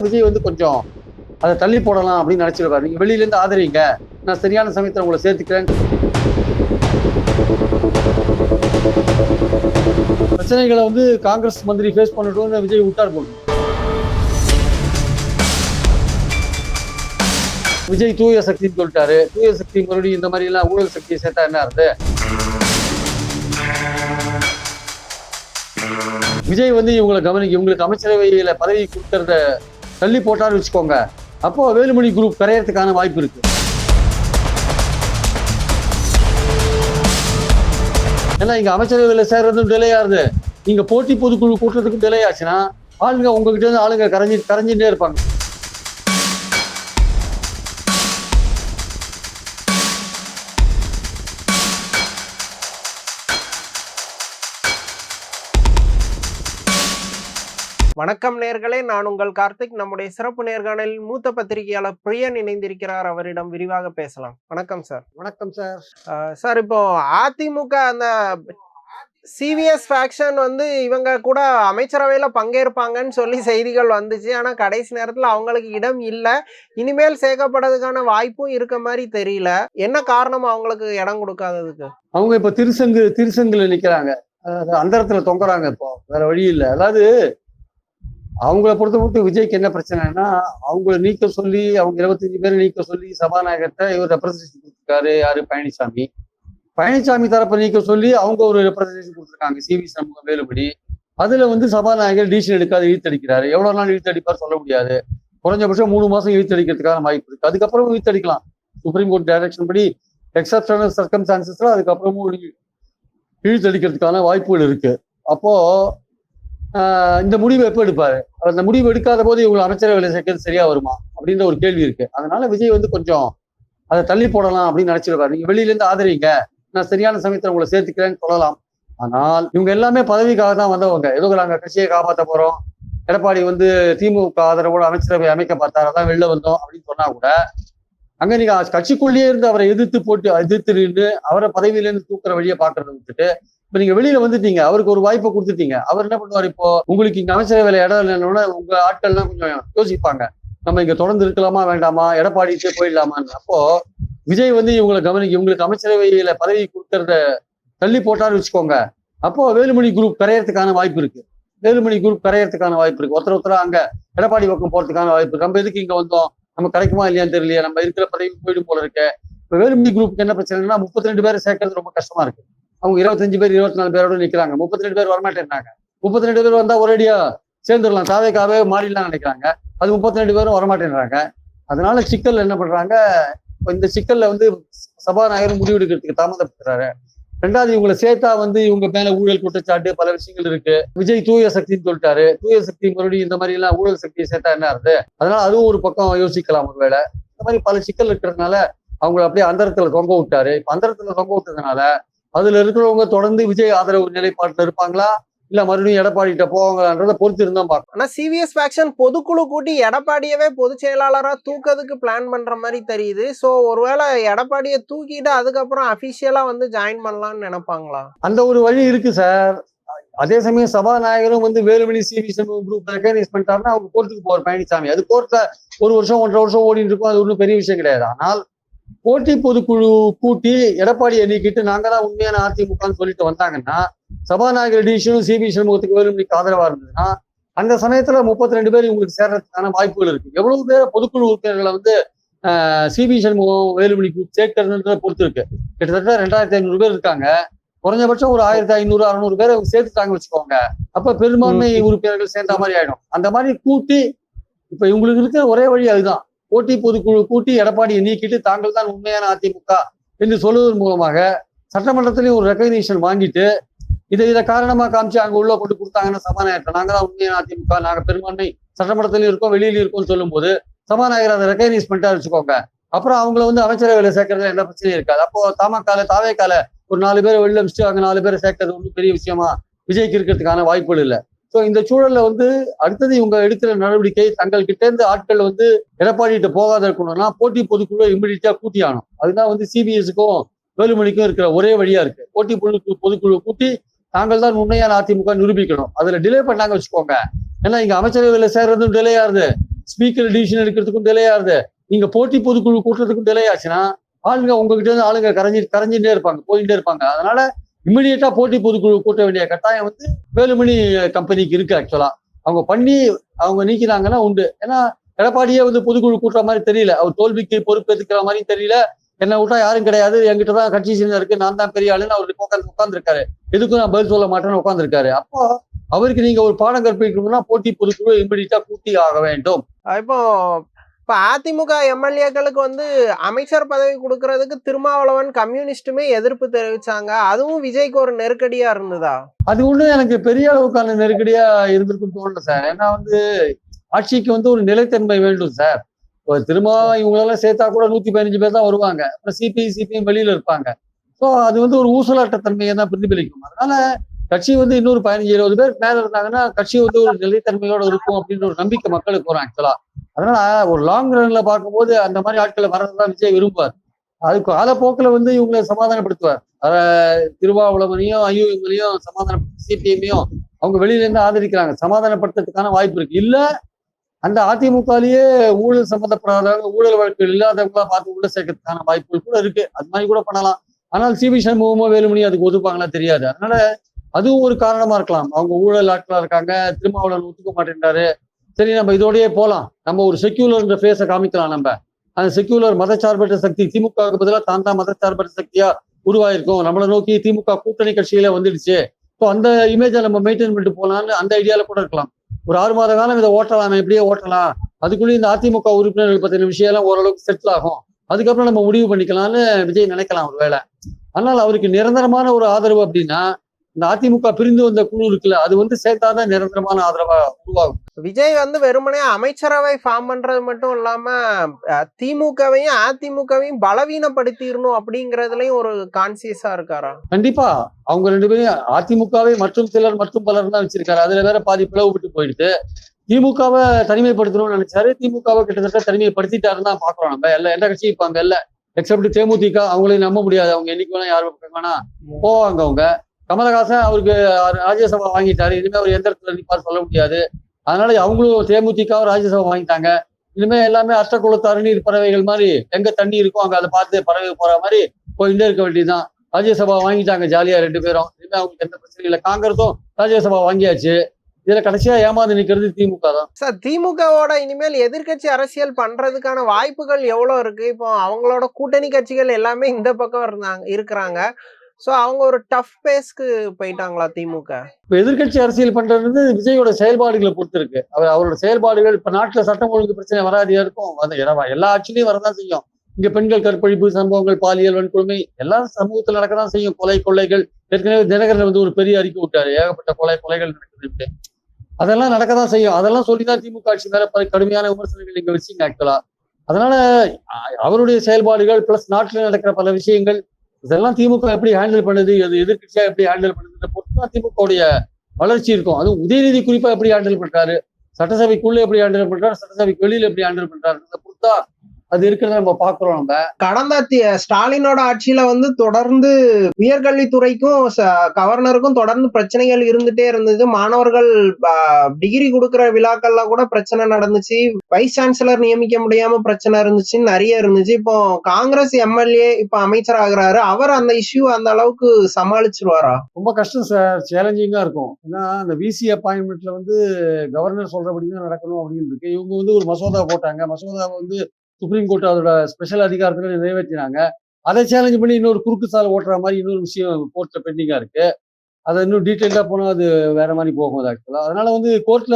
விஜய் வந்து கொஞ்சம் அதை தள்ளி போடலாம் அப்படின்னு நினைச்சிருப்பாரு. நீங்க வெளியில இருந்து ஆதரிங்க, நான் சரியான சமயத்தில் உங்களை சேர்த்துக்கிறேன். பிரச்சனைகளை வந்து காங்கிரஸ் மந்திரி ஃபேஸ் பண்ணட்டும் விஜய் விட்டார் போடும். விஜய் தூய சக்தின்னு சொல்லிட்டாரு. தூய சக்தி மறுபடியும் இந்த மாதிரி எல்லாம் ஊழல் சக்தியை சேர்த்தா என்ன இருந்து விஜய் வந்து இவங்களுக்கு அமைச்சரவையில பதவி கொடுக்கறத தள்ளி போட்டான்னு வச்சுக்கோங்க, அப்போ வேலுமணி குரூப் கரையறதுக்கான வாய்ப்பு இருக்கு. ஏன்னா இங்க அமைச்சரவையில சேர்றதும் டிலே ஆகுது, நீங்க போட்டி பொதுக்குழு கூட்டுறதுக்கும் டிலே ஆச்சுன்னா ஆளுங்க உங்ககிட்ட இருந்து ஆளுங்க கரைஞ்சிட்டே இருப்பாங்க. வணக்கம் நேர்களே, நான் உங்கள் கார்த்திக். நம்முடைய சிறப்பு நேர்காணலில் மூத்த பத்திரிகையாளர் பிரியன் இணைந்திருக்கிறார். அவரிடம் விரிவாக பேசலாம். வணக்கம் சார். வணக்கம் சார். சார், இப்போ அதிமுக அந்த சிவிஎஸ் ஃபேக்ஷன் வந்து இவங்க கூட அமைச்சரவையில் பங்கேற்பாங்கன்னு சொல்லி செய்திகள் வந்துச்சு. ஆனால் கடைசி நேரத்தில் அவங்களுக்கு இடம் இல்லை. இனிமேல் சேர்க்கப்படுறதுக்கான வாய்ப்பும் இருக்க மாதிரி தெரியல. என்ன காரணம் அவங்களுக்கு இடம் கொடுக்காததுக்கு? அவங்க இப்ப திருசங்குல நிக்கிறாங்க, அந்தரத்துல தொங்குறாங்க. இப்போ வேற வழி இல்லை. அதாவது அவங்கள பொறுத்த மட்டும் விஜய்க்கு என்ன பிரச்சனைனா, அவங்கள நீக்க சொல்லி, அவங்க 25 பேரை நீக்க சொல்லி சபாநாயகர்கிட்ட இவர் ரெப்ரசன்டேஷன் கொடுத்துருக்காரு. யாரு? பழனிசாமி தரப்பை நீக்க சொல்லி அவங்க ஒரு ரெப்ரசன்டேஷன் கொடுத்துருக்காங்க, சிவி சண்முகம், வேலுமணி. அதுல வந்து சபாநாயகர் டிசிஷன் எடுக்காது இழுத்தடிக்கிறாரு. எவ்வளவு நாள் இழுத்தடிப்பார் சொல்ல முடியாது. குறைஞ்சபட்சம் 3 மாசம் இழுத்தடிக்கிறதுக்கான வாய்ப்பு இருக்கு. அதுக்கப்புறம் இழுத்தடிக்கலாம். சுப்ரீம் கோர்ட் டைரக்ஷன் படி எக்ஸப்ஷனல் சர்க்கம்ஸ்டான்சஸ்ல அதுக்கப்புறமும் இழுத்தடிக்கிறதுக்கான வாய்ப்புகள் இருக்கு. அப்போ இந்த முடிவு எப்போ எடுப்பாரு? அந்த முடிவு எடுக்காத போது இவங்களை அமைச்சரவையில் சேர்க்கிறது சரியா வருமா அப்படின்ற ஒரு கேள்வி இருக்கு. அதனால விஜய் வந்து கொஞ்சம் அதை தள்ளி போடலாம் அப்படின்னு நினைச்சிருப்பாரு. நீங்க வெளியில இருந்து ஆதரிங்க, நான் சரியான சமயத்தில் உங்களை சேர்த்துக்கிறேன்னு சொல்லலாம். ஆனால் இவங்க எல்லாமே பதவிக்காக தான் வந்தவங்க. ஏதோ நாங்க கட்சியை காப்பாற்ற போறோம், எடப்பாடி வந்து திமுக ஆதரவோட அமைச்சரவை அமைக்க பார்த்தாரு, அதான் வெளில வந்தோம் அப்படின்னு சொன்னா கூட, அங்க நீங்க கட்சிக்குள்ளேயே இருந்து அவரை எதிர்த்து நின்று அவரை பதவியிலேருந்து தூக்குற வழியை பாக்குறத விட்டுட்டு இப்ப நீங்க வெளியில வந்துட்டீங்க, அவருக்கு ஒரு வாய்ப்பை கொடுத்துட்டீங்க. அவர் என்ன பண்ணுவார்? இப்போ உங்களுக்கு இங்க அமைச்சரவையில இடம் இல்லைன்னா உங்க ஆட்கள்லாம் கொஞ்சம் யோசிப்பாங்க, நம்ம இங்க தொடர்ந்து இருக்கலாமா வேண்டாமா, எடப்பாடிட்டே போயிடலாமான்னு. அப்போ விஜய் வந்து இவங்களுக்கு அமைச்சரவையில பதவி கொடுக்கறத தள்ளி போட்டான்னு வச்சுக்கோங்க, அப்போ வேலுமணி குரூப் கரையறதுக்கான வாய்ப்பு இருக்கு. ஒருத்தரா அங்க எடப்பாடி பக்கம் போறதுக்கான வாய்ப்பு இருக்கு. நம்ம எதுக்கு இங்க வந்தோம், நம்ம கிடைக்குமா இல்லையான்னு தெரியலையே, நம்ம இருக்கிற பதவி போயிடும் போல இருக்கு. இப்ப வேலுமணி குரூப்புக்கு என்ன பிரச்சனைனா, 32 பேரை சேர்க்கறது ரொம்ப கஷ்டமா இருக்கு. அவங்க 25 பேர் 24 பேரோட நிக்கிறாங்க. 32 பேர் வரமாட்டேன்னாங்க. 32 பேர் வந்தா ஒரேடியா சேர்ந்துடலாம், தாவேக்காவே மாறிடலாம் நினைக்கிறாங்க. அது 32 பேரும் வரமாட்டேன்றாங்க. அதனால சிக்கல் என்ன பண்றாங்க, இந்த சிக்கல்ல வந்து சபாநாயகர் முடிவெடுக்கிறதுக்கு தாமதப்படுத்துறாரு. ரெண்டாவது, இவங்களை சேர்த்தா வந்து இவங்க மேல ஊழல் குற்றச்சாட்டு பல விஷயங்கள் இருக்கு. விஜய் தூய சக்தின்னு சொல்லிட்டாரு. தூய சக்தி மறுபடியும் இந்த மாதிரி எல்லாம் ஊழல் சக்தியை சேர்த்தா என்ன இருக்கு? அதனால அதுவும் ஒரு பக்கம் யோசிக்கலாம். ஒருவேளை இந்த மாதிரி பல சிக்கல் இருக்கிறதுனால அவங்களை அப்படியே அந்தரத்துல தொங்க விட்டாரு. இப்ப அந்தரத்துல தொங்க விட்டதுனால அதுல இருக்கிறவங்க தொடர்ந்து விஜய் ஆதரவு நிலைப்பாட்டுல இருப்பாங்களா, இல்ல மறுபடியும் எடப்பாடி கிட்ட போவாங்களான்றத பொறுத்து இருந்தா பார்க்கணும். ஆனா சிவிஎஸ் ஃபேக்ஷன் பொதுக்குழு கூட்டி எடப்பாடியவே பொதுச் செயலாளரா தூக்கிறதுக்கு பிளான் பண்ற மாதிரி தெரியுது. சோ ஒருவேளை எடப்பாடியை தூக்கிட்டு அதுக்கப்புறம் அபிஷியலா வந்து ஜாயின் பண்ணலாம்னு நினைப்பாங்களா? அந்த ஒரு வழி இருக்கு சார். அதே சமயம் சபாநாயகரும் வந்து Velumani C V Shanmugam group recognise பண்ணிட்டாருன்னா அவங்க கோர்ட்டுக்கு போற பழனிசாமி. அது கோர்ட்ல 1 வருஷம் 1.5 வருஷம் ஓடிட்டு இருக்கும். அது ஒன்றும் பெரிய விஷயம் கிடையாது. ஆனால் போட்டி பொதுக்குழு கூட்டி எடப்பாடியை நீக்கிட்டு நாங்க தான் உண்மையான அதிமுகன்னு சொல்லிட்டு வந்தாங்கன்னா, சபாநாயகர் டிசிஷனும் சிபி சண்முகத்துக்கு வேலுமணிக்கு ஆதரவா இருந்ததுன்னா, அந்த சமயத்துல 32 பேர் இவங்களுக்கு சேர்றதுக்கான வாய்ப்புகள் இருக்கு. எவ்வளவு பேர் பொதுக்குழு உறுப்பினர்களை வந்து சிபி சண்முகம் வேலுமணிக்கு சேர்க்கறதுன்றத பொறுத்து இருக்கு. கிட்டத்தட்ட 2500 பேர் இருக்காங்க. குறைஞ்சபட்சம் ஒரு 1500 600 பேரை சேர்த்துட்டாங்க வச்சுக்கோங்க, அப்ப பெரும்பான்மை உறுப்பினர்கள் சேர்ந்த மாதிரி ஆயிடும். அந்த மாதிரி கூட்டி இப்ப இவங்களுக்கு இருக்கிற ஒரே வழி அதுதான். போட்டி பொதுக்குழு கூட்டி எடப்பாடியை நீக்கிட்டு தாங்கள் தான் உண்மையான அதிமுக என்று சொல்வதன் மூலமாக சட்டமன்றத்திலையும் ஒரு ரெகக்னிஷன் வாங்கிட்டு இதை காரணமா காமிச்சு அங்க உள்ள கொண்டு கொடுத்தாங்கன்னா சபாநாயகர் நாங்க தான் உண்மையான அதிமுக, நாங்க பெரும்பான்மை சட்டமன்றத்திலையும் இருக்கோம் வெளியில இருக்கோம்னு சொல்லும் போது சபாநாயகர் அதை ரெகக்னைஸ் பண்ணிட்டா வச்சுக்கோங்க, அப்புறம் அவங்களை வந்து அமைச்சரவையில சேர்க்கறதுல எந்த பிரச்சனையும் இருக்காது. அப்போ தாவேக்கால ஒரு 4 பேரை வெளில வச்சுட்டு அங்க 4 பேரை சேர்க்கறது ஒன்றும் பெரிய விஷயமா விஜய்க்கு இருக்கிறதுக்கான வாய்ப்புகள் இல்லை. ஸோ இந்த சூழல்ல வந்து அடுத்தது இவங்க எடுக்கிற நடவடிக்கை, தங்கள் கிட்ட இருந்து ஆட்கள் வந்து எடப்பாடிகிட்ட போகாத இருக்கணும்னா போட்டி பொதுக்குழு இமிடியா கூட்டி ஆகணும். அதுதான் வந்து சிபிஎஸ்க்கும் வேலுமணிக்கும் இருக்கிற ஒரே வழியா இருக்கு. போட்டி பொதுக்குழு கூட்டி தாங்கள் தான் உண்மையான அதிமுக நிரூபிக்கணும். அதுல டிலே பண்ணாங்க வச்சுக்கோங்க, ஏன்னா இங்க அமைச்சரவையில் சேர்றதும் டிலே ஆகுது, ஸ்பீக்கர் டிசிஷன் எடுக்கிறதுக்கும் டிலே ஆகுது, நீங்க போட்டி பொதுக்குழு கூட்டுறதுக்கும் டிலே ஆச்சுன்னா ஆளுங்க உங்ககிட்ட இருந்து ஆளுங்க கரைஞ்சிட்டே இருப்பாங்க, போயிட்டே இருப்பாங்க. அதனால இமிடியேட்டா போட்டி பொதுக்குழு கூட்ட வேண்டிய கட்டாயம் வந்து வேலுமணி கம்பெனிக்கு இருக்கு. ஆக்சுவலா அவங்க பண்ணி அவங்க நீக்கினாங்கன்னா உண்டு. ஏன்னா எடப்பாடியே வந்து பொதுக்குழு கூட்டுற மாதிரி தெரியல, அவர் தோல்விக்கு பொறுப்பேற்றுக்கிற மாதிரி தெரியல. என்ன விட்டா யாரும் கிடையாது, என்கிட்ட தான் கட்சி சின்னம் இருக்கு, நான் தான் பெரிய ஆளுன்னு அவருக்கு உட்காந்துருக்காரு. எதுக்கும் நான் பதில் சொல்ல மாட்டேன்னு உட்காந்துருக்காரு. அப்போ அவருக்கு நீங்க ஒரு பாடம் கற்பிக்கணும்னா போட்டி பொதுக்குழு இமிடியேட்டா கூட்டி ஆக வேண்டும். இப்போ இப்ப அதிமுக எம்எல்ஏக்களுக்கு வந்து அமைச்சர் பதவி கொடுக்கறதுக்கு திருமாவளவன் கம்யூனிஸ்டுமே எதிர்ப்பு தெரிவிச்சாங்க. அதுவும் விஜய்க்கு ஒரு நெருக்கடியா இருந்ததா? அது ஒண்ணு எனக்கு பெரிய அளவுக்கான நெருக்கடியா இருந்திருக்குன்னு தோணல சார். ஏன்னா வந்து ஆட்சிக்கு வந்து ஒரு நிலைத்தன்மை வேண்டும் சார். திரும்ப இவங்களெல்லாம் சேர்த்தா கூட 115 பேர் தான் வருவாங்க. அப்புறம் சிபிஎம் வெளியில இருப்பாங்க. ஸோ அது வந்து ஒரு ஊசலாட்ட தன்மையை தான் பிரதிபலிக்கும். அதனால கட்சி வந்து இன்னொரு 15-20 பேர் மேல இருந்தாங்கன்னா கட்சி வந்து ஒரு நிலைத்தன்மையோட இருக்கும் அப்படின்ற ஒரு நம்பிக்கை மக்களுக்கு வரும் ஆக்சுவலா. அதனால ஒரு லாங் ரன்ல பார்க்கும்போது அந்த மாதிரி ஆட்களை வர்றதுதான் விஜய் விரும்புவார். அதுக்கு காலப்போக்கில் வந்து இவங்களை சமாதானப்படுத்துவார். திருமாவளவனையும் ஐயூஎம்லையும் சமாதானப்படுத்தி சிபிஎம்மையும் அவங்க வெளியில இருந்து ஆதரிக்கிறாங்க, சமாதானப்படுத்துறதுக்கான வாய்ப்பு இருக்கு. இல்ல அந்த அதிமுகலயே ஊழல் சம்பந்தப்படாதவங்க, ஊழல் வழக்குகள் இல்லாதவங்களா பார்த்து உள்ள சேர்க்கறதுக்கான வாய்ப்புகள் கூட இருக்கு. அது மாதிரி கூட பண்ணலாம். ஆனால் சிவி சண்முகமோ வேலுமணி அதுக்கு ஒதுப்பாங்களா தெரியாது. அதனால அதுவும் ஒரு காரணமா இருக்கலாம். அவங்க ஊழல் ஆட்களா இருக்காங்க, திருமாவளவன் ஒத்துக்க மாட்டேன்றாரு, சரி நம்ம இதோடயே போலாம், நம்ம ஒரு செக்யூலர்ன்ற ஃபேஸை காமிக்கலாம். நம்ம அந்த செக்யூலர் மதச்சார்பற்ற சக்தி திமுகவுக்கு பதிலாக தான் மதச்சார்பற்ற சக்தியா உருவாயிருக்கும், நம்மளை நோக்கி திமுக கூட்டணி கட்சியில வந்துடுச்சு, ஸோ அந்த இமேஜை நம்ம மெயின்டைன் பண்ணிட்டு போலாம்னு அந்த ஐடியால கூட இருக்கலாம். ஒரு 6 மாத காலம் இதை ஓட்டலாம், எப்படியே ஓட்டலாம், அதுக்குள்ளேயும் இந்த அதிமுக உறுப்பினர்கள் பத்தின விஷயம் எல்லாம் ஓரளவுக்கு செட்டில் ஆகும், அதுக்கப்புறம் நம்ம முடிவு பண்ணிக்கலாம்னு விஜய் நினைக்கலாம் ஒரு வேளை. ஆனால் அவருக்கு நிரந்தரமான ஒரு ஆதரவு அப்படின்னா இந்த அதிமுக பிரிந்து வந்த குழு இருக்குல்ல, அது வந்து சேர்த்தாதான் நிரந்தரமான ஆதரவா உருவாகும். விஜய் வந்து வெறுமனே அமைச்சரவை ஃபார்ம் பண்றது மட்டும் இல்லாம திமுகவையும் அதிமுகவையும் பலவீனப்படுத்திடணும் அப்படிங்கறதுலயும் ஒரு கான்சியஸா இருக்காரா? கண்டிப்பா. அவங்க 2 பேரும் அதிமுகவை மற்றும் சிலர் மற்றும் பலர் தான் வச்சிருக்காரு. அதுல வேற பாதி பிளவு விட்டு போயிடுது. திமுகவை தனிமைப்படுத்தணும்னு நினைச்சாரு, திமுகவை கிட்டத்தட்ட தனிமைப்படுத்திட்டாருன்னு தான் பாக்குறோம். நம்ம எந்த கட்சியும் இப்ப அங்க இல்ல, எக்ஸப்ட் தேமுதிக. அவங்களையும் நம்ப முடியாது, அவங்க என்னைக்கு வேணா யாரும் வேணா போவாங்க. அவங்க கமலஹாசன் அவருக்கு ராஜ்யசபா வாங்கிட்டாரு, இனிமே அவர் எந்த இடத்துல நிற்பார் சொல்ல முடியாது. அதனால அவங்களும் தேமுதிக ராஜ்யசபா வாங்கிட்டாங்க. இனிமே எல்லாமே அஷ்டகுலத்தாரு நீர் பறவைகள் மாதிரி எங்க தண்ணி இருக்கோ அங்க அதை பார்த்து பறவை போற மாதிரி போயிட்டே இருக்க வேண்டியதுதான். ராஜ்யசபா வாங்கிட்டாங்க ஜாலியா 2 பேரும். இனிமே அவங்களுக்கு எந்த பிரச்சனையும் இல்லை. காங்கிரஸும் ராஜ்யசபா வாங்கியாச்சு. இதுல கடைசியா ஏமாந்து நிக்கிறது திமுக தான் சார். திமுகவோட இனிமேல் எதிர்கட்சி அரசியல் பண்றதுக்கான வாய்ப்புகள் எவ்வளவு இருக்கு? இப்போ அவங்களோட கூட்டணி கட்சிகள் எல்லாமே இந்த பக்கம் இருக்கிறாங்க. சோ அவங்க ஒரு டஃப் பேஸ்க்கு போயிட்டாங்களா திமுக? இப்ப எதிர்கட்சி அரசியல் பண்றது விஜயோட செயல்பாடுகளை பொறுத்து இருக்கு. அவரோட செயல்பாடுகள் இப்ப நாட்டுல சட்டம் ஒழுங்கு பிரச்சனை வராதியா இருக்கும், எல்லா ஆட்சியிலையும் வரதான் செய்யும். இங்க பெண்கள் கற்பழிப்பு சம்பவங்கள், பாலியல் வன்கொடுமை எல்லாம் சமூகத்தில் நடக்கதான் செய்யும். கொலைகள் ஏற்கனவே தினகரன் வந்து ஒரு பெரிய அறிக்கை விட்டாரு, ஏகப்பட்ட கொலைகள் நடக்குது, அதெல்லாம் நடக்கதான் செய்யும். அதெல்லாம் சொல்லிதான் திமுக ஆட்சி மேல கடுமையான விமர்சனங்கள் இங்க வச்சுங்க ஆக்சுவலா. அதனால அவருடைய செயல்பாடுகள் பிளஸ் நாட்டுல நடக்கிற பல விஷயங்கள் இதெல்லாம் திமுக எப்படி ஹேண்டில் பண்ணுது, அது எதிர்கட்சியா எப்படி ஹேண்டில் பண்ணுது பொறுத்துதான் திமுகவுடைய வளர்ச்சி இருக்கும். அதுவும் உதயநிதி குறிப்பா எப்படி ஹேண்டில் பண்றாரு, சட்டசபைக்குள்ள எப்படி ஹேண்டில் பண்றாரு, சட்டசபைக்கு வெளியில எப்படி ஹேண்டில் பண்றாரு பொறுத்தா அது இருக்கிறத நம்ம பாக்குறோம். நம்ம கடந்த ஸ்டாலினோட ஆட்சியில வந்து தொடர்ந்து உயர்கல்வித்துறைக்கும் கவர்னருக்கும் தொடர்ந்து பிரச்சனைகள் இருந்துட்டே இருந்தது. மாணவர்கள் டிகிரி கொடுக்கிற விழாக்கள்ல கூட பிரச்சனை நடந்துச்சு. வைஸ் சான்சலர் நியமிக்க முடியாம பிரச்சனை இருந்துச்சு, நிறைய இருந்துச்சு. இப்போ காங்கிரஸ் எம்எல்ஏ இப்ப அமைச்சர் ஆகுறாரு, அவர் அந்த இஷ்யூ அந்த அளவுக்கு சமாளிச்சிருவாரா? ரொம்ப கஷ்டம் சார், சேலஞ்சிங்கா இருக்கும். ஏன்னா அந்த விசி அப்பாயின்மெண்ட்ல வந்து கவர்னர் சொல்றபடிதான் நடக்கணும் அப்படின்னு இருக்கு. இவங்க வந்து ஒரு மசோதா போட்டாங்க, மசோதாவை வந்து சுப்ரீம் கோர்ட் அதோட ஸ்பெஷல் அதிகாரத்துல நிறைவேற்றினாங்க. அதை சேலஞ்ச் பண்ணி இன்னொரு குறுக்கு சாலை ஓட்டுற மாதிரி இன்னொரு விஷயம் கோர்ட்ல பெண்டிங்கா இருக்கு. அதை இன்னும் டீட்டெயிலா போனா அது வேற மாதிரி போகும் ஆக்சுவலா. அதனால வந்து கோர்ட்ல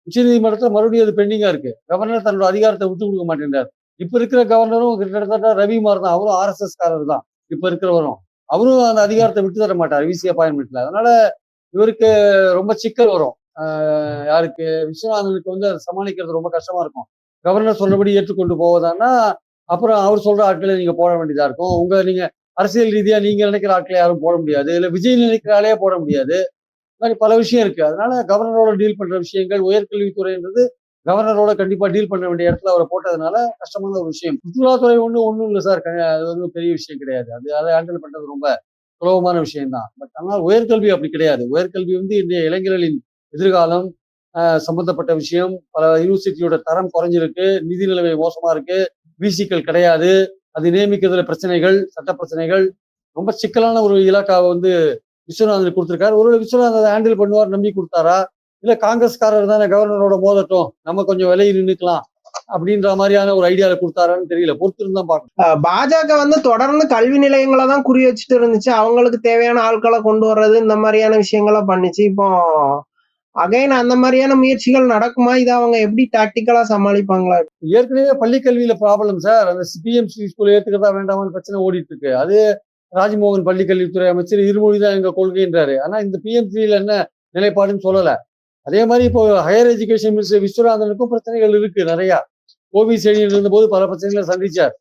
உச்சநீதிமன்றத்துல மறுபடியும் அது பெண்டிங்கா இருக்கு. கவர்னர் தன்னோட அதிகாரத்தை விட்டு கொடுக்க மாட்டேன்றார். இப்ப இருக்கிற கவர்னரும் கிட்டத்தட்ட ரவிமார் தான், அவரும் ஆர்எஸ்எஸ் காரர் தான். இப்ப இருக்கிறவரும் அவரும் அந்த அதிகாரத்தை விட்டு தர மாட்டார் விசி அப்பாயின்மெண்ட்ல. அதனால இவருக்கு ரொம்ப சிக்கல் வரும். யாருக்கு, விஸ்வநாதனுக்கு வந்து அதை சமாளிக்கிறது ரொம்ப கஷ்டமா இருக்கும். கவர்னர் சொன்னபடி ஏற்றுக்கொண்டு போவதான்னா அப்புறம் அவர் சொல்ற ஆட்களை நீங்க போட வேண்டியதா இருக்கும். நீங்க அரசியல் ரீதியா நீங்க நினைக்கிற ஆட்களை யாரும் போட முடியாது, இல்ல விஜய் நினைக்கிற ஆளே போட முடியாது. இந்த மாதிரி பல விஷயம் இருக்கு. அதனால கவர்னரோட டீல் பண்ற விஷயங்கள், உயர்கல்வித்துறைன்றது கவர்னரோட கண்டிப்பா டீல் பண்ண வேண்டிய இடத்துல அவரை போட்டதுனால கஷ்டமான ஒரு விஷயம். சுற்றுலாத்துறை ஒன்றும் இல்லை சார், அது வந்து பெரிய விஷயம் கிடையாது. அதை ஹேண்டில் பண்றது ரொம்ப சுலபமான விஷயம் தான். பட் ஆனால் உயர்கல்வி அப்படி கிடையாது. உயர்கல்வி வந்து இன்றைய இளைஞர்களின் எதிர்காலம். சம்பந்தப்பட்ட விஷயம். பல யூனிவர்சிட்டியோட தரம் குறைஞ்சிருக்கு, நிதி நிலைமை மோசமா இருக்கு, விசிக்கள் கிடையாது, அது நியமிக்கிறதுல பிரச்சனைகள், சட்ட பிரச்சனைகள், ரொம்ப சிக்கலான ஒரு இலாக்காவை வந்து விஸ்வநாதன் கொடுத்திருக்காரு. ஒருவேளை விஸ்வநாதன் அதை ஹேண்டில் பண்ணுவார் நம்பி கொடுத்தாரா, இல்ல காங்கிரஸ்காரர் தானே கவர்னரோட மோதட்டும், நம்ம கொஞ்சம் விலகி நின்னுக்கலாம் அப்படின்ற மாதிரியான ஒரு ஐடியால கொடுத்தாரான்னு தெரியல, பொறுத்திருந்து தான் பார்க்கணும். பாஜக வந்து தொடர்ந்து கல்வி நிலையங்களை தான் குறி வச்சுட்டு இருந்துச்சு, அவங்களுக்கு தேவையான ஆட்களை கொண்டு வர்றது இந்த மாதிரியான விஷயங்களை பண்ணுச்சு. இப்போ அகைன் அந்த மாதிரியான முயற்சிகள் நடக்குமா? இதை அவங்க எப்படி டாக்டிக்கலா சமாளிப்பாங்களா? ஏற்கனவே பள்ளி கல்வியில ப்ராப்ளம் சார். அந்த பிஎம்சி ஸ்கூல் ஏத்துக்கிறதா வேண்டாமான்னு பிரச்சனை ஓடிட்டு இருக்கு. அது ராஜ்மோகன் பள்ளிக்கல்வித்துறை அமைச்சர் இருமொழி தான் எங்க கொள்கைன்றாரு. ஆனா இந்த பிஎம்சியில என்ன நிலைப்பாடுன்னு சொல்லல. அதே மாதிரி இப்போ ஹையர் எஜுகேஷன் மினிஸ்டர் விஸ்வநாதனுக்கும் பிரச்சனைகள் இருக்கு நிறைய. கோவிசெழியன் இருந்தபோது பல பிரச்சனைகளை சந்திச்சார்,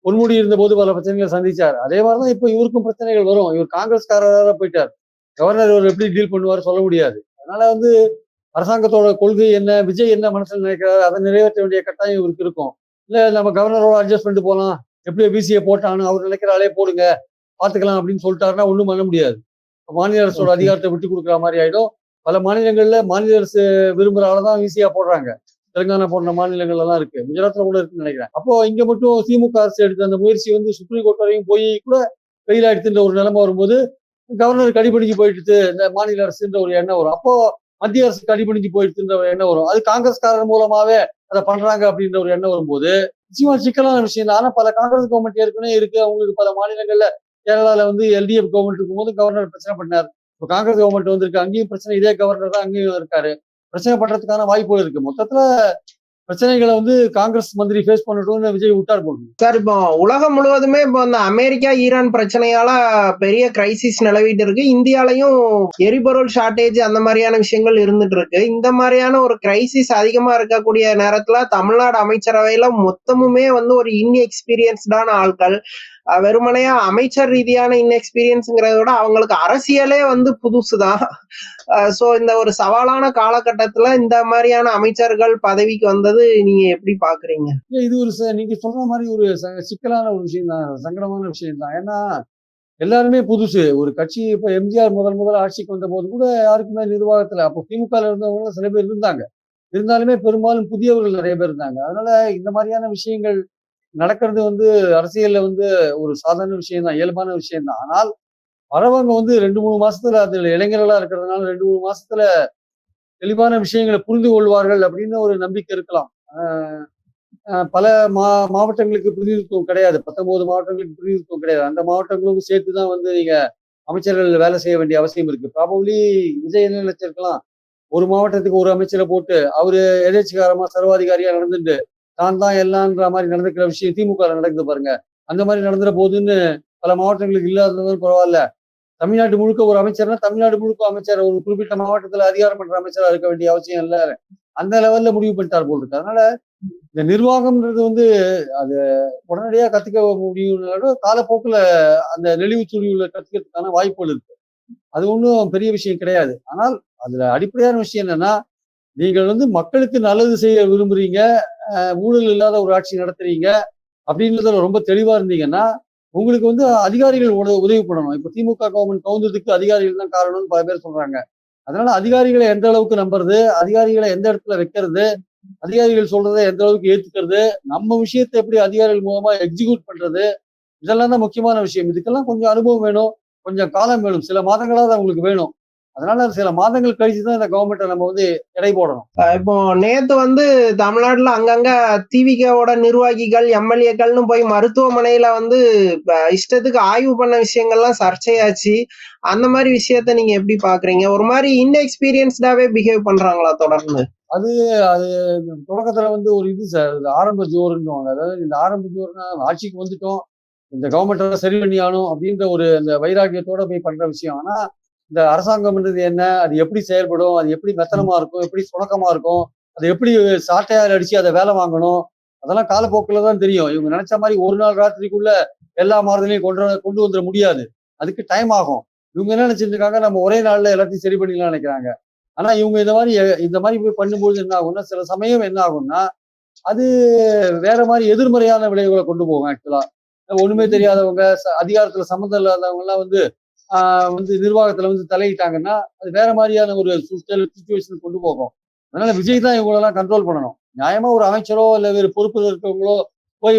பொன்முடி இருந்தபோது பல பிரச்சனைகளை சந்திச்சார். அதே மாதிரிதான் இப்போ இவருக்கும் பிரச்சனைகள் வரும். இவர் காங்கிரஸ்காரராக போயிட்டார், கவர்னர் இவர் எப்படி டீல் பண்ணுவார் சொல்ல முடியாது. அதனால வந்து அரசாங்கத்தோட கொள்கை என்ன, விஜய் என்ன மனசுல நினைக்கிறாரு, அதை நிறைவேற்ற வேண்டிய கட்டாயம் இவருக்கு இருக்கும். இல்ல நம்ம கவர்னரோட அட்ஜஸ்ட் பண்ணிட்டு போலாம், எப்படியோ பிசிஏ போட்டான்னு அவர் நினைக்கிறாலே போடுங்க பாத்துக்கலாம் அப்படின்னு சொல்லிட்டாருன்னா ஒண்ணும் பண்ண முடியாது. மாநில அரசோட அதிகாரத்தை விட்டு கொடுக்குற மாதிரி ஆயிடும். பல மாநிலங்கள்ல மாநில அரசு விரும்புற ஆளதான் ஈஸியா போடுறாங்க. தெலுங்கானா போன்ற மாநிலங்கள் எல்லாம் இருக்கு, குஜராத்ல கூட இருக்குன்னு நினைக்கிறேன். அப்போ இங்க மட்டும் திமுக அரசு எடுத்த அந்த முயற்சி வந்து சுப்ரீம் கோர்ட் வரையும் போய் கூட ஃபெயில் ஆயிடுச்சுன்ற ஒரு நிலைமை வரும்போது கவர்னர் கடிபடிஞ்சு போயிடுச்சு இந்த மாநில அரசுன்ற ஒரு எண்ணம் வரும். அப்போ மத்திய அரசு கடிபடிஞ்சு போயிடுச்சுன்ற ஒரு எண்ணம் வரும். அது காங்கிரஸ்காரர் மூலமாவே அதை பண்றாங்க அப்படின்ற ஒரு எண்ணம் வரும்போது நிச்சயமா சிக்கலான விஷயம் தான். ஆனா பல காங்கிரஸ் கவர்மெண்ட் ஏற்கனவே இருக்கு. அவங்களுக்கு பல மாநிலங்கள்ல கேரளால வந்து எல்டிஎஃப் கவர்மெண்ட் இருக்கும்போது கவர்னர் பிரச்சனை பண்ணார். இப்போ காங்கிரஸ் கவர்மெண்ட் வந்திருக்கு, அங்கேயும் பிரச்சனை, இதே கவர்னர் தான் அங்கேயும் இருக்காரு. பிரச்சனை பண்றதுக்கான வாய்ப்புகள் இருக்கு. மொத்தத்துல பிரச்சனைகளை வந்து காங்கிரஸ் மந்திரி ஃபேஸ் பண்ணட்டும்னு விஜய் விட்டார் போகுது. சார், இப்போ உலகம் முழுவதுமே இப்போ இந்த அமெரிக்கா ஈரான் பிரச்சனையால பெரிய கிரைசிஸ் நிலவிட்டு இருக்கு. இந்தியாலையும் எரிபொருள் ஷார்டேஜ் அந்த மாதிரியான விஷயங்கள் இருந்துட்டு இருக்கு. இந்த மாதிரியான ஒரு கிரைசிஸ் அதிகமா இருக்கக்கூடிய நேரத்துல தமிழ்நாடு அமைச்சரவையில மொத்தமுமே வந்து ஒரு இன்எக்ஸ்பீரியன்ஸ்டான ஆட்கள், வெறுமனையா அமைச்சர் ரீதியான இன்எக்ஸ்பீரியன்ஸ்ங்கிறத விட அவங்களுக்கு அரசியலே வந்து புதுசுதான். சோ இந்த ஒரு சவாலான காலகட்டத்துல இந்த மாதிரியான அமைச்சர்கள் பதவிக்கு வந்தது நீங்க எப்படி பாக்குறீங்க? இது ஒரு நீங்க சொல்ற மாதிரி ஒரு சிக்கலான ஒரு விஷயம் தான், சங்கடமான விஷயம் தான். ஏன்னா எல்லாருமே புதுசு. ஒரு கட்சி இப்ப எம்ஜிஆர் முதல் ஆட்சிக்கு வந்த போது கூட யாருக்குமே நிர்வாகத்துல, அப்போ திமுக இருந்தவங்க சில பேர் இருந்தாங்க, இருந்தாலுமே பெரும்பாலும் புதியவர்கள் நிறைய பேர் இருந்தாங்க. அதனால இந்த மாதிரியான விஷயங்கள் நடக்கிறது வந்து அரசியல்ல வந்து ஒரு சாதாரண விஷயம் தான், இயல்பான விஷயம் தான். ஆனால் வரவங்க வந்து 2-3 மாசத்துல, அதுல இளைஞர்களா இருக்கிறதுனால 2-3 மாசத்துல தெளிவான விஷயங்களை புரிந்து கொள்வார்கள் அப்படின்னு ஒரு நம்பிக்கை இருக்கலாம். பல மாவட்டங்களுக்கு பிரதிநிதித்துவம் கிடையாது, 19 மாவட்டங்களுக்கு பிரதிநிதித்துவம் கிடையாது. அந்த மாவட்டங்களுக்கும் சேர்த்துதான் வந்து நீங்க அமைச்சர்கள் வேலை செய்ய வேண்டிய அவசியம் இருக்கு. ப்ராபப்ளி விஜய் என்ன நினைச்சிருக்கலாம், ஒரு மாவட்டத்துக்கு ஒரு அமைச்சரை போட்டு அவரு எதேச்சிகாரமா சர்வாதிகாரியா நடந்துட்டு தான் தான் எல்லான்ற மாதிரி நடந்துக்கிற விஷயம் திமுக நடக்குது பாருங்க. அந்த மாதிரி நடந்துற போதுன்னு பல மாவட்டங்களுக்கு இல்லாததும் பரவாயில்ல, தமிழ்நாட்டு முழுக்க ஒரு அமைச்சர்னா தமிழ்நாடு முழுக்க அமைச்சர், ஒரு குறிப்பிட்ட மாவட்டத்துல அதிகாரம் பண்ற அமைச்சரா இருக்க வேண்டிய அவசியம் இல்ல, அந்த லெவல்ல முடிவு பண்ணிட்டார் போல் இருக்கு. அதனால இந்த நிர்வாகம்ன்றது வந்து அது உடனடியா கத்துக்க முடியும், காலப்போக்குல அந்த நெளிவு சுழிவுல கத்துக்கிறதுக்கான வாய்ப்புகள் இருக்கு. அது ஒன்றும் பெரிய விஷயம் கிடையாது. ஆனால் அதுல அடிப்படையான விஷயம் என்னன்னா, நீங்கள் வந்து மக்களுக்கு நல்லது செய்ய விரும்புறீங்க, ஊழல் இல்லாத ஒரு ஆட்சி நடத்துறீங்க அப்படின்றதுல ரொம்ப தெளிவா இருந்தீங்கன்னா உங்களுக்கு வந்து அதிகாரிகள் உதவி பண்ணணும். இப்ப திமுக கவர்மெண்ட் கவுந்ததுக்கு அதிகாரிகள் தான் காரணம்னு பல பேர் சொல்றாங்க. அதனால அதிகாரிகளை எந்த அளவுக்கு நம்புறது, அதிகாரிகளை எந்த இடத்துல வைக்கிறது, அதிகாரிகள் சொல்றதை எந்த அளவுக்கு ஏத்துக்கிறது, நம்ம விஷயத்தை எப்படி அதிகாரிகள் மூலமா எக்ஸிக்யூட் பண்றது, இதெல்லாம் தான் முக்கியமான விஷயம். இதுக்கெல்லாம் கொஞ்சம் அனுபவம் வேணும், கொஞ்சம் காலம் வேணும், சில மாதங்களாவது அவங்களுக்கு வேணும். அதனால சில மாதங்கள் கழிச்சுதான் இந்த கவர்மெண்ட்டை நம்ம வந்து எடை போடணும். இப்போ நேத்து வந்து தமிழ்நாட்டுல அங்கங்க திமுகவோட நிர்வாகிகள், எம்எல்ஏக்கள்னு போய் மருத்துவமனையில வந்து இஷ்டத்துக்கு ஆய்வு பண்ண விஷயங்கள்லாம் சர்ச்சையாச்சு. அந்த மாதிரி விஷயத்த நீங்க எப்படி பாக்குறீங்க? ஒரு மாதிரி இன்எக்ஸ்பீரியன்ஸ்டாவே பிஹேவ் பண்றாங்களா தொடர்ந்து? அது அது தொடக்கத்துல வந்து ஒரு இது சார், ஆரம்ப ஜோருன்னுவாங்க. அதாவது இந்த ஆரம்ப ஜோருன்னா ஆட்சிக்கு வந்துட்டோம், இந்த கவர்மெண்ட்டை சரி பண்ணி ஆகணும் அப்படின்ற ஒரு அந்த வைராக்கியத்தோட போய் பண்ற விஷயம். ஆனா இந்த அரசாங்கம்ன்றது என்ன, அது எப்படி செயல்படும், அது எப்படி மெத்தனமா இருக்கும், எப்படி சுணக்கமா இருக்கும், அது எப்படி சாட்டையால் அடிச்சு அதை வேலை வாங்கணும், அதெல்லாம் காலப்போக்கில் தான் தெரியும். இவங்க நினைச்ச மாதிரி ஒரு நாள் ராத்திரிக்குள்ள எல்லா மாறுதலையும் கொண்டு வந்துட முடியாது, அதுக்கு டைம் ஆகும். இவங்க என்ன நினைச்சிட்டு இருக்காங்க, நம்ம ஒரே நாள்ல எல்லாத்தையும் சரி பண்ணிடலாம் நினைக்கிறாங்க. ஆனா இவங்க இந்த மாதிரி போய் பண்ணும்போது என்ன ஆகும்னா, சில சமயம் என்ன ஆகும்னா அது வேற மாதிரி எதிர்மறையான விளைவுகளை கொண்டு போகும். ஆக்சுவலா ஒண்ணுமே தெரியாதவங்க, அதிகாரத்துல சம்மந்தம் இல்லாதவங்க எல்லாம் வந்து நிர்வாகத்துல வந்து தலையிட்டாங்கன்னா அது வேற மாதிரியான ஒரு சுச்சுவேஷன் கொண்டு போகும். அதனால விஜய் தான் இவங்களெல்லாம் கண்ட்ரோல் பண்ணணும். நியாயமா ஒரு அமைச்சரோ இல்ல வேறு பொறுப்பில் இருக்கிறவங்களோ போய்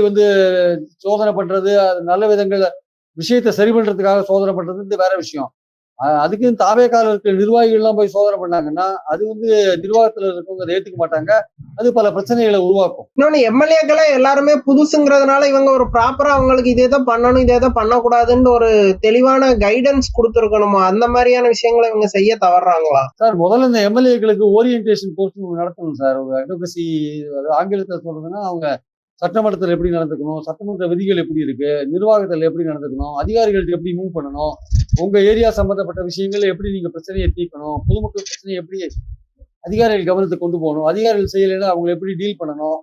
சோதனை பண்றது, அது நல்ல விதங்கள்ல விஷயத்தை சரி பண்றதுக்காக சோதனை பண்றது வேற விஷயம். அதுக்கு தாவேக்கால இருக்கிற நிர்வாகிகள்லாம் போய் சோதனை பண்ணாங்கன்னா அது நிர்வாகத்துல இருக்கவங்க அதை ஏத்துக்க மாட்டாங்க. அது பல பிரச்சனைகளை உருவாக்கும். இன்னொன்னு எம்எல்ஏக்களே எல்லாருமே புதுசுங்கிறதுனால இவங்க ஒரு ப்ராப்பரா அவங்களுக்கு இதே தான் பண்ணணும், இதே தான் பண்ணக்கூடாதுன்னு ஒரு தெளிவான கைடன்ஸ் கொடுத்துருக்கணுமா? அந்த மாதிரியான விஷயங்களை இவங்க செய்ய தவறுறாங்களா? சார் முதல்ல இந்த எம்எல்ஏக்களுக்கு ஓரியன்டேஷன் கோர்ஸ் நடத்தணும் சார். அட்வொகசி ஆங்கிலத்தை சொல்றதுன்னா அவங்க சட்டமன்றத்தில் எப்படி நடந்துக்கணும், சட்டமன்ற விதிகள் எப்படி இருக்கு, நிர்வாகத்தில் எப்படி நடந்துக்கணும், அதிகாரிகள்ட்ட எப்படி மூவ் பண்ணணும், உங்க ஏரியா சம்பந்தப்பட்ட விஷயங்கள் எப்படி நீங்க பிரச்சனையை தீர்க்கணும், பொதுமக்கள் பிரச்சனையை எப்படி அதிகாரிகள் கவனத்துக்கு கொண்டு போகணும், அதிகாரிகள் செய்யலைன்னா அவங்களை எப்படி டீல் பண்ணணும்,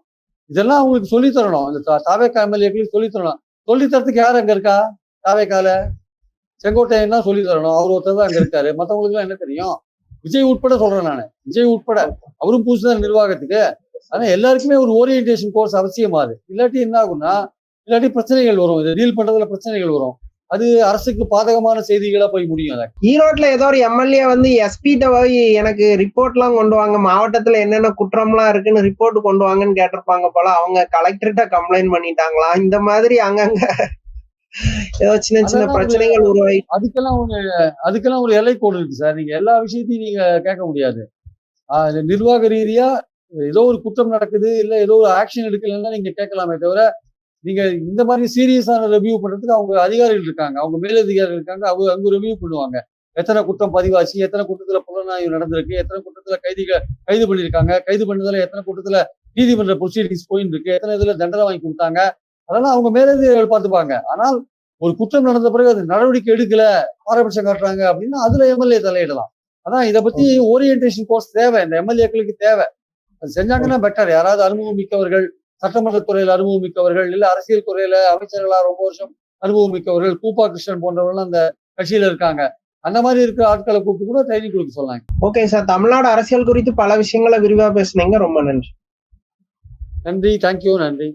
இதெல்லாம் அவங்களுக்கு சொல்லித் தரணும். இந்த தாவேக்கா எம்எல்ஏக்களுக்கு சொல்லித் தரணும். சொல்லித் தரத்துக்கு யார் அங்க இருக்கா? தாவேக்கால செங்கோட்டையன் தான் சொல்லி தரணும். அவர் ஒருத்தர் தான் அங்க இருக்காரு. மத்தவங்களுக்கு எல்லாம் என்ன தெரியும்? விஜய் உட்பட சொல்றேன் நானு. விஜய் உட்பட அவரும் புதுசுதான் நிர்வாகத்துக்கு. ஆனா எல்லாருக்குமே ஒரு ஓரியன்டேஷன் கோர்ஸ் அவசியமாது. இல்லாட்டி என்ன ஆகும்னா இல்லாட்டி பிரச்சனைகள் வரும். இதை டீல் பண்றதுல பிரச்சனைகள் வரும். அது அரசுக்கு பாதகமான செய்திகளா போய் முடியும். அதை ஈரோட்ல ஏதோ ஒரு எம்எல்ஏ எஸ்பிட்ட போய் எனக்கு ரிப்போர்ட் எல்லாம் கொண்டு வாங்க, மாவட்டத்துல என்னென்ன குற்றம்லாம் இருக்குன்னு ரிப்போர்ட் கொண்டு வாங்கன்னு கேட்டிருப்பாங்க போல. அவங்க கலெக்டர்கிட்ட கம்ப்ளைண்ட் பண்ணிட்டாங்களா? இந்த மாதிரி அங்கங்க ஏதோ சின்ன சின்ன பிரச்சனைகள் உருவாகி அதுக்கெல்லாம் ஒரு எல்லை கோடு இருக்கு சார். நீங்க எல்லா விஷயத்தையும் நீங்க கேட்க முடியாது. நிர்வாக ரீதியா ஏதோ ஒரு குற்றம் நடக்குது, இல்ல ஏதோ ஒரு ஆக்ஷன் எடுக்கலன்னா நீங்க கேட்கலாமே தவிர, நீங்க இந்த மாதிரி சீரியஸான ரிவ்யூ பண்றதுக்கு அவங்க அதிகாரிகள் இருக்காங்க, அவங்க மேலதிகாரிகள் இருக்காங்க. அவங்க அங்க ரிவ்யூ பண்ணுவாங்க. எத்தனை குற்றம் பதிவாச்சு, எத்தனை குற்றத்துல புலனாய்வு நடந்திருக்கு, எத்தனை குற்றத்துல கைது பண்ணிருக்காங்க, கைது பண்ணதுல எத்தனை குற்றத்துல நீதிமன்ற ப்ரொசீடிங்ஸ் போயின்னு இருக்கு, எத்தனை இதுல தண்டனை வாங்கி கொடுத்தாங்க, அதெல்லாம் அவங்க மேலதிகாரிகள் பார்த்துப்பாங்க. ஆனால் ஒரு குற்றம் நடந்த பிறகு அது நடவடிக்கை எடுக்கல, பாரபட்சம் காட்டுறாங்க அப்படின்னா அதுல எம்எல்ஏ தலையிடலாம். அதான் இதை பத்தி ஓரியன்டேஷன் கோர்ஸ் தேவை, இந்த எம்எல்ஏக்களுக்கு தேவை. அது செஞ்சாங்கன்னா பெட்டர். யாராவது அனுபவம் மிக்கவர்கள், சட்டமன்ற துறையில அனுபவம் மிக்கவர்கள், இல்ல அரசியல் துறையில அமைச்சர்களா ரொம்ப வருஷம் அனுபவம் மிக்கவர்கள், கூப்பா கிருஷ்ணன் போன்றவர்கள் அந்த கட்சியில இருக்காங்க. அந்த மாதிரி இருக்கிற ஆட்களை கூப்பிட்டு கூட ட்ரைனிங் கொடுக்க சொல்லலாம். ஓகே சார், தமிழ்நாடு அரசியல் குறித்து பல விஷயங்களை விரிவா பேசுனீங்க. ரொம்ப நன்றி. நன்றி, தேங்க்யூ, நன்றி.